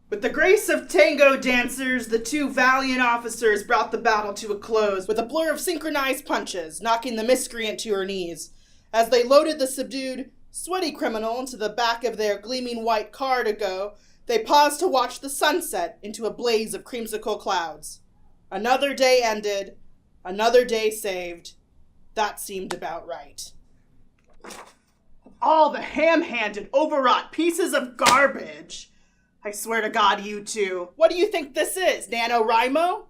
With the grace of tango dancers, the two valiant officers brought the battle to a close with a blur of synchronized punches, knocking the miscreant to her knees. As they loaded the subdued, sweaty criminal into the back of their gleaming white car to go, they paused to watch the sunset into a blaze of creamsicle clouds. Another day ended, another day saved. That seemed about right. All the ham-handed, overwrought pieces of garbage. I swear to God, you two. What do you think this is, NaNoWriMo?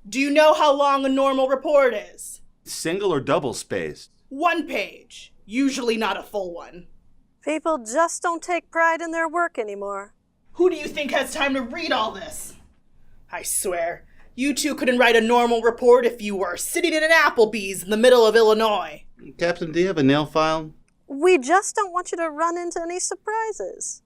Do you know how long a normal report is? Single or double spaced? 1 page. Usually not a full one. People just don't take pride in their work anymore. Who do you think has time to read all this? I swear, you two couldn't write a normal report if you were sitting in an Applebee's in the middle of Illinois. Captain, do you have a nail file? We just don't want you to run into any surprises.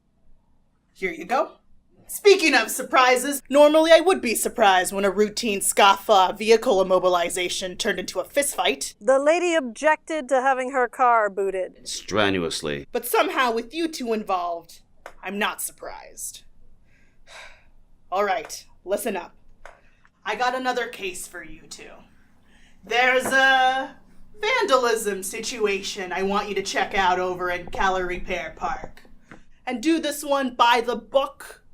Here you go. Speaking of surprises, normally I would be surprised when a routine scofflaw vehicle immobilization turned into a fistfight. The lady objected to having her car booted. Strenuously. But somehow with you two involved, I'm not surprised. All right, listen up. I got another case for you two. There's a vandalism situation I want you to check out over in Calorie Repair Park. And do this one by the book.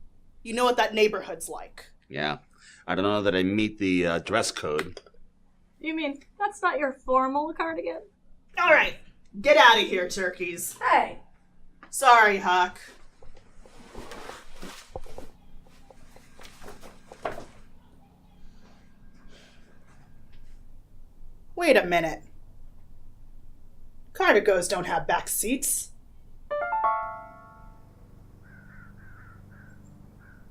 You know what that neighborhood's like. Yeah. I don't know that I meet the dress code. You mean that's not your formal cardigan? All right, get out of here, turkeys. Hey. Sorry, Hawk. Wait a minute. Cardigos don't have back seats.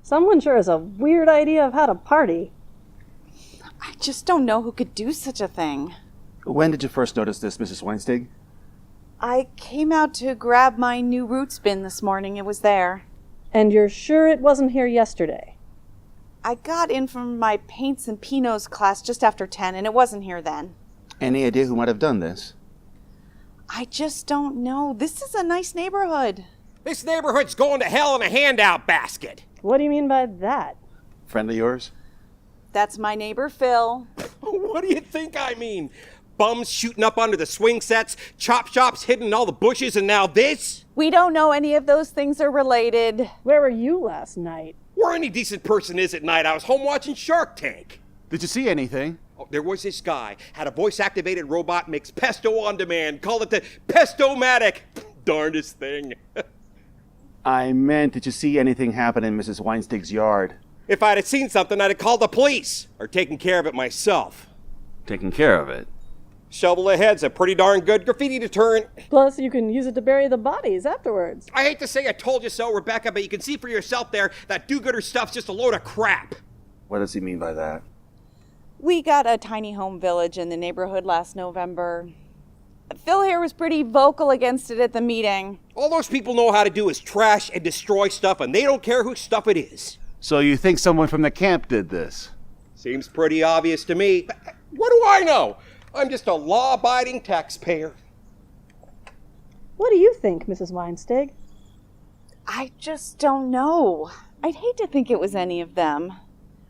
Someone sure has a weird idea of how to party. I just don't know who could do such a thing. When did you first notice this, Mrs. Weinstig? I came out to grab my new roots bin this morning. It was there. And you're sure it wasn't here yesterday? I got in from my paints and Pinots class just after 10, and it wasn't here then. Any idea who might have done this? I just don't know. This is a nice neighborhood. This neighborhood's going to hell in a handout basket. What do you mean by that? Friend of yours? That's my neighbor, Phil. What do you think I mean? Bums shooting up under the swing sets, chop shops hidden in all the bushes, and now this? We don't know any of those things are related. Where were you last night? Where any decent person is at night. I was home watching Shark Tank. Did you see anything? Oh, there was this guy, had a voice-activated robot, makes pesto on demand, called it the Pesto-matic. Darndest thing. I meant, did you see anything happen in Mrs. Weinstig's yard? If I'd have seen something, I'd have called the police, or taken care of it myself. Taking care of it. Shovel ahead's a pretty darn good graffiti deterrent. Plus, you can use it to bury the bodies afterwards. I hate to say I told you so, Rebecca, but you can see for yourself there that do-gooder stuff's just a load of crap. What does he mean by that? We got a tiny home village in the neighborhood last November. Phil here was pretty vocal against it at the meeting. All those people know how to do is trash and destroy stuff, and they don't care whose stuff it is. So you think someone from the camp did this? Seems pretty obvious to me. What do I know? I'm just a law-abiding taxpayer. What do you think, Mrs. Weinstig? I just don't know. I'd hate to think it was any of them.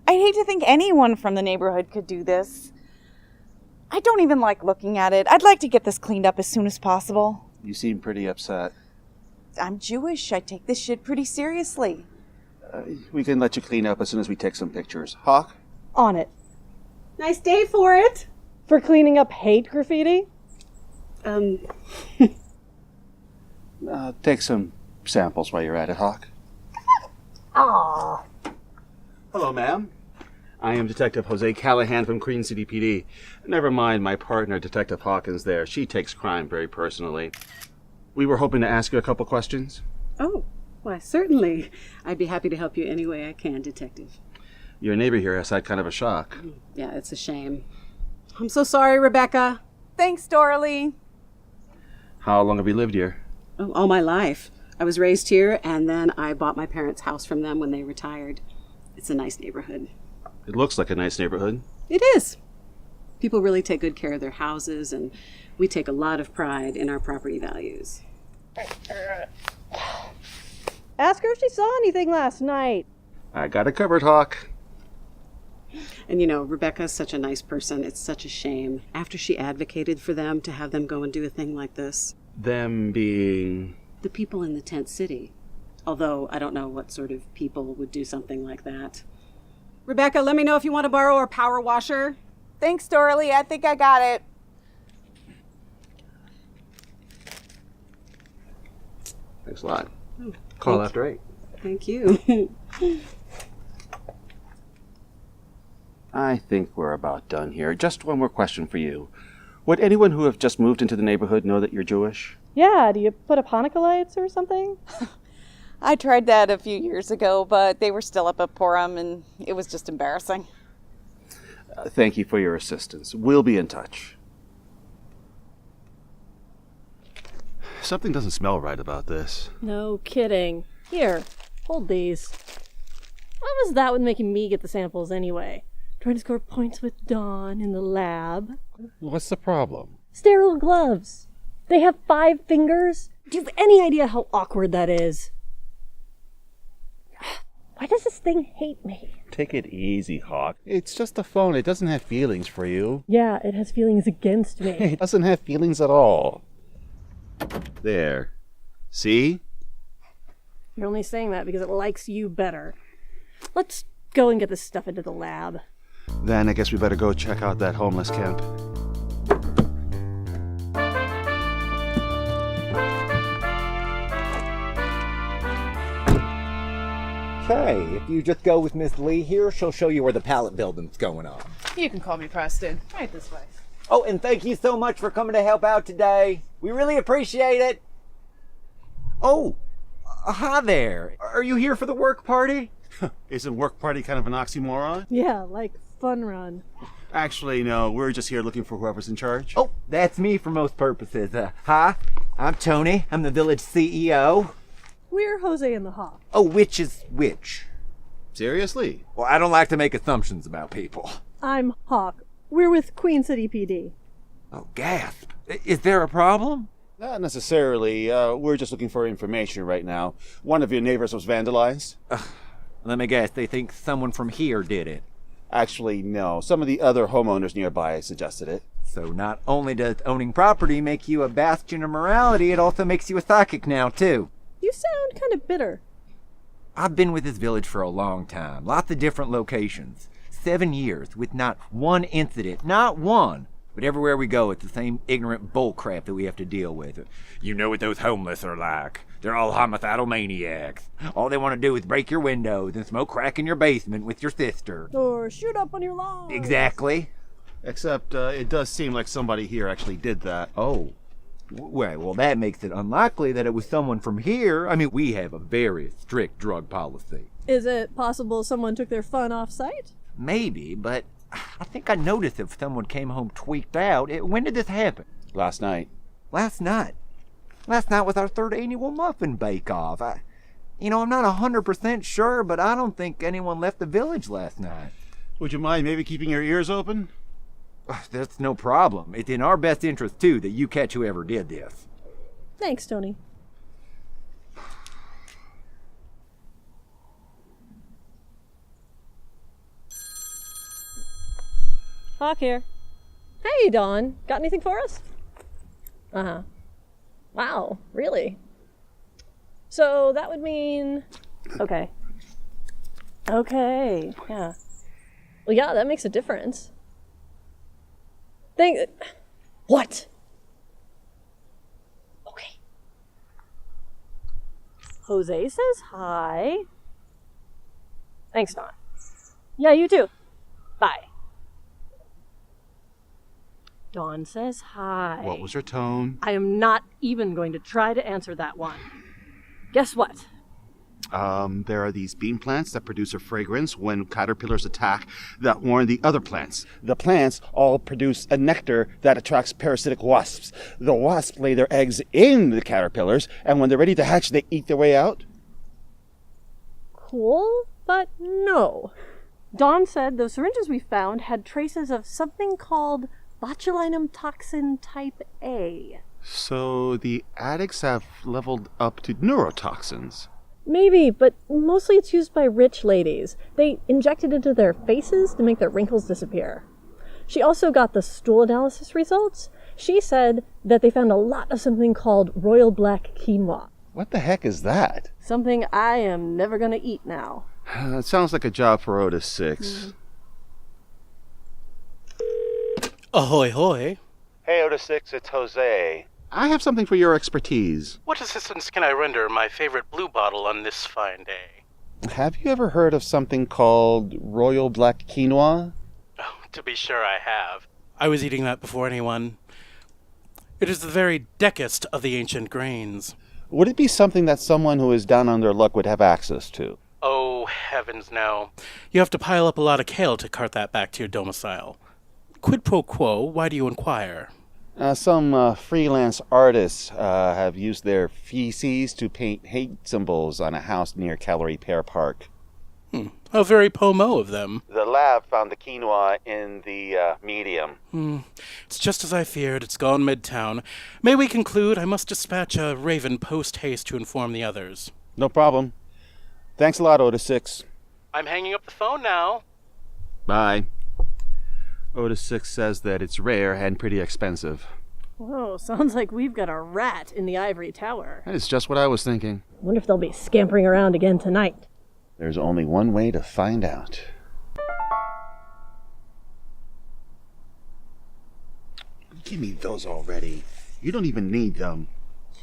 I'd hate to think anyone from the neighborhood could do this. I don't even like looking at it. I'd like to get this cleaned up as soon as possible. You seem pretty upset. I'm Jewish. I take this shit pretty seriously. We can let you clean up as soon as we take some pictures. Hawk? On it. Nice day for it. For cleaning up hate graffiti? Take some samples while you're at it, Hawk. Aww. Hello, ma'am. I am Detective José Callahan from Queen City PD. Never mind my partner, Detective Hawkins there. She takes crime very personally. We were hoping to ask you a couple questions. Oh, why, certainly. I'd be happy to help you any way I can, Detective. Your neighbor here has had kind of a shock. Yeah, it's a shame. I'm so sorry, Rebecca. Thanks, Dorley. How long have you lived here? Oh, all my life. I was raised here, and then I bought my parents' house from them when they retired. It's a nice neighborhood. It looks like a nice neighborhood. It is. People really take good care of their houses, and we take a lot of pride in our property values. Ask her if she saw anything last night. I got it covered, Hawk. And Rebecca's such a nice person. It's such a shame, after she advocated for them, to have them go and do a thing like this. Them being... The people in the tent city. Although I don't know what sort of people would do something like that. Rebecca, let me know if you want to borrow our power washer. Thanks, Dorley. I think I got it. Thanks a lot. Call after 8. Thank you. I think we're about done here. Just one more question for you. Would anyone who have just moved into the neighborhood know that you're Jewish? Yeah, do you put up Hanukkah lights or something? I tried that a few years ago, but they were still up at Purim, and it was just embarrassing. Thank you for your assistance. We'll be in touch. Something doesn't smell right about this. No kidding. Here, hold these. What was that with making me get the samples anyway? Trying to score points with Dawn in the lab. What's the problem? Sterile gloves. They have 5 fingers. Do you have any idea how awkward that is? Why does this thing hate me? Take it easy, Hawk. It's just a phone. It doesn't have feelings for you. Yeah, it has feelings against me. It doesn't have feelings at all. There. See? You're only saying that because it likes you better. Let's go and get this stuff into the lab. Then I guess we better go check out that homeless camp. Okay, if you just go with Miss Lee here, she'll show you where the pallet building's going on. You can call me Preston. Right this way. Oh, and thank you so much for coming to help out today. We really appreciate it. Oh, hi there. Are you here for the work party? Isn't work party kind of an oxymoron? Yeah, like fun run. Actually, no, we're just here looking for whoever's in charge. Oh, that's me for most purposes. Hi, I'm Tony. I'm the village CEO. We're José and The Hawk. Oh, which is which? Seriously? Well, I don't like to make assumptions about people. I'm Hawk. We're with Queen City PD. Oh, gasp. Is there a problem? Not necessarily. We're just looking for information right now. One of your neighbors was vandalized. Let me guess, they think someone from here did it. Actually, no. Some of the other homeowners nearby suggested it. So not only does owning property make you a bastion of morality, it also makes you a psychic now, too. You sound kind of bitter. I've been with this village for a long time. Lots of different locations. 7 years with not one incident. Not one. But everywhere we go, it's the same ignorant bullcrap that we have to deal with. You know what those homeless are like. They're all homicidal maniacs. All they want to do is break your windows and smoke crack in your basement with your sister. Or shoot up on your lawn. Exactly. Except it does seem like somebody here actually did that. Oh. Well, that makes it unlikely that it was someone from here. I mean, we have a very strict drug policy. Is it possible someone took their fun off-site? Maybe, but I think I noticed if someone came home tweaked out. When did this happen? Last night. Last night? Last night was our 3rd annual muffin bake-off. I'm not 100% sure, but I don't think anyone left the village last night. Would you mind maybe keeping your ears open? That's no problem. It's in our best interest, too, that you catch whoever did this. Thanks, Tony. Hawk here. Hey, Dawn. Got anything for us? Uh-huh. Wow, really? So that would mean... Okay. Okay, yeah. Well, yeah, that makes a difference. What? Okay. Jose says hi. Thanks, Dawn. Yeah, you too. Bye. Dawn says hi. What was her tone? I am not even going to try to answer that one. Guess what? There are these bean plants that produce a fragrance when caterpillars attack that warn the other plants. The plants all produce a nectar that attracts parasitic wasps. The wasps lay their eggs in the caterpillars, and when they're ready to hatch, they eat their way out. Cool, but no. Dawn said those syringes we found had traces of something called botulinum toxin type A. So the addicts have leveled up to neurotoxins. Maybe, but mostly it's used by rich ladies. They inject it into their faces to make their wrinkles disappear. She also got the stool analysis results. She said that they found a lot of something called royal black quinoa. What the heck is that? Something I am never gonna eat now. It sounds like a job for Otis 6. Ahoy hoy. Hey, Otis 6, it's Jose. I have something for your expertise. What assistance can I render my favorite blue bottle on this fine day? Have you ever heard of something called royal black quinoa? Oh, to be sure I have. I was eating that before anyone. It is the very deckest of the ancient grains. Would it be something that someone who is down on their luck would have access to? Oh, heavens no. You have to pile up a lot of kale to cart that back to your domicile. Quid pro quo, why do you inquire? Some freelance artists have used their feces to paint hate symbols on a house near Calorie Pear Park. How very pomo of them. The lab found the quinoa in the medium. It's just as I feared. It's gone midtown. May we conclude? I must dispatch a raven post-haste to inform the others. No problem. Thanks a lot, Otis 6. I'm hanging up the phone now. Bye. Otis 6 says that it's rare and pretty expensive. Whoa, sounds like we've got a rat in the ivory tower. That is just what I was thinking. Wonder if they'll be scampering around again tonight. There's only one way to find out. Give me those already. You don't even need them.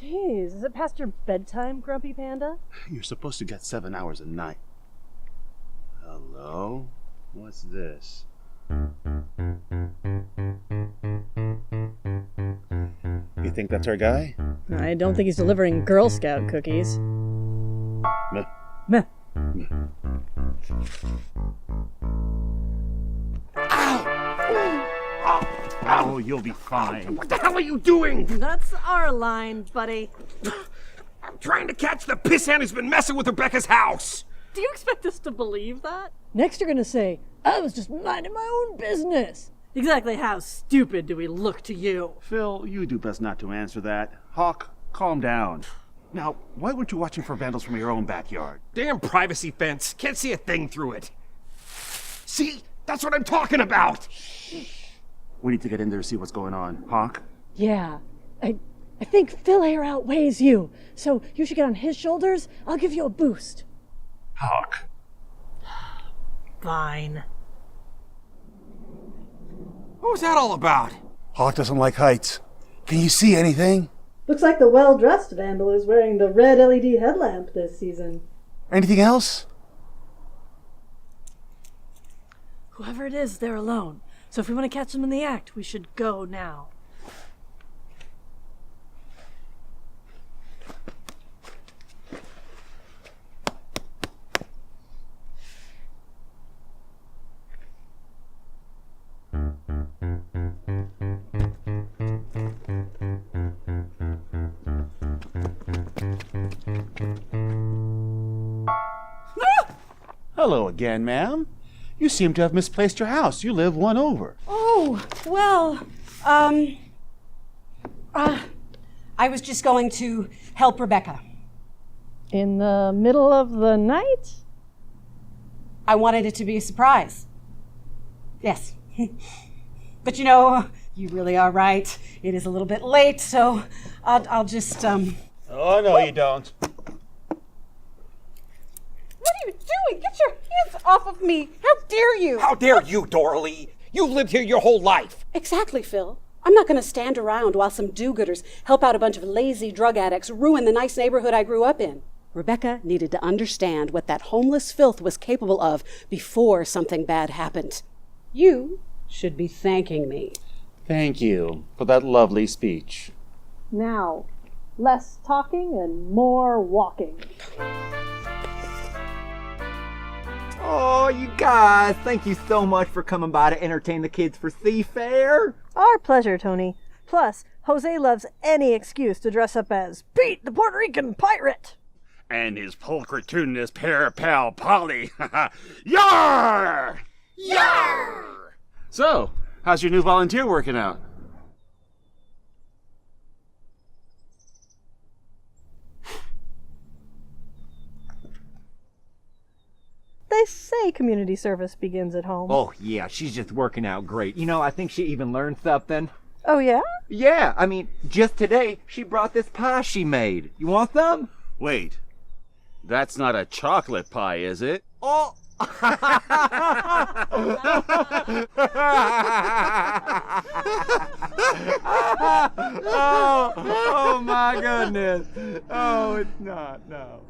Jeez, is it past your bedtime, Grumpy Panda? You're supposed to get 7 hours a night. Hello? What's this? You think that's our guy? I don't think he's delivering Girl Scout cookies. Meh. Meh. Oh, you'll be fine. What the hell are you doing? That's our line, buddy. I'm trying to catch the pissant who's been messing with Rebecca's house. Do you expect us to believe that? Next you're gonna say, I was just minding my own business. Exactly how stupid do we look to you? Phil, you do best not to answer that. Hawk, calm down. Now, why weren't you watching for vandals from your own backyard? Damn privacy fence. Can't see a thing through it. See? That's what I'm talking about. We need to get in there to see what's going on. Hawk? Yeah, I think Phil here outweighs you, so you should get on his shoulders. I'll give you a boost. Hawk. Fine. What was that all about? Hawk doesn't like heights. Can you see anything? Looks like the well-dressed vandal is wearing the red LED headlamp this season. Anything else? Whoever it is, they're alone. So if we want to catch them in the act, we should go now. Hello again, ma'am. You seem to have misplaced your house. You live one over. Oh, well, I was just going to help Rebecca. In the middle of the night? I wanted it to be a surprise. Yes. But you know, you really are right. It is a little bit late, so I'll just, Oh, no, you don't. What are you doing? Get your hands off of me. How dare you? How dare you, Dorley? You've lived here your whole life. Exactly, Phil. I'm not going to stand around while some do-gooders help out a bunch of lazy drug addicts ruin the nice neighborhood I grew up in. Rebecca needed to understand what that homeless filth was capable of before something bad happened. You should be thanking me. Thank you for that lovely speech. Now, less talking and more walking. Oh, you guys, thank you so much for coming by to entertain the kids for Seafair. Our pleasure, Tony. Plus, Jose loves any excuse to dress up as Pete the Puerto Rican pirate. And his pulchritudinous pair pal Polly. Yar! Yar! So, how's your new volunteer working out? any community service begins at home. Oh, yeah, she's just working out great. You know, I think she even learned something. Oh, yeah? Yeah, I mean, just today, she brought this pie she made. You want some? Wait, that's not a chocolate pie, is it? Oh! oh my goodness. Oh, it's not, no.